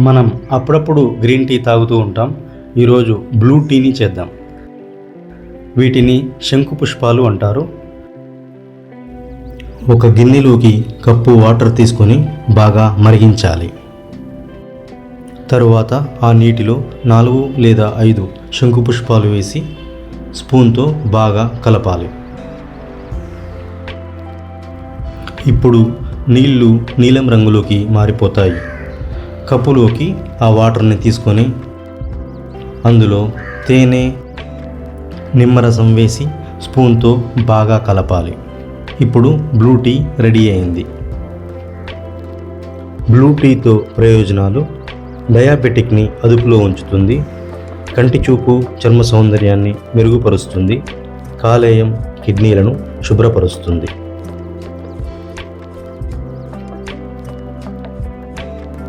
మనం అప్పుడప్పుడు green tea తాగుతూ ఉంటాం. ఈరోజు బ్లూ టీని చేద్దాం. వీటిని శంకు పుష్పాలు అంటారు. ఒక గిన్నెలోకి కప్పు వాటర్ తీసుకొని బాగా మరిగించాలి. తరువాత ఆ నీటిలో 4 లేదా 5 శంకు పుష్పాలు వేసి స్పూన్తో బాగా కలపాలి. ఇప్పుడు నీళ్లు నీలం రంగులోకి మారిపోతాయి. కప్పులోకి ఆ వాటర్ని తీసుకొని అందులో తేనె, నిమ్మరసం వేసి స్పూన్తో బాగా కలపాలి. ఇప్పుడు బ్లూ టీ రెడీ అయింది. బ్లూ టీతో ప్రయోజనాలు: డయాబెటిక్ని అదుపులో ఉంచుతుంది, కంటి చూపు, చర్మ సౌందర్యాన్ని మెరుగుపరుస్తుంది, కాలేయం, కిడ్నీలను శుభ్రపరుస్తుంది.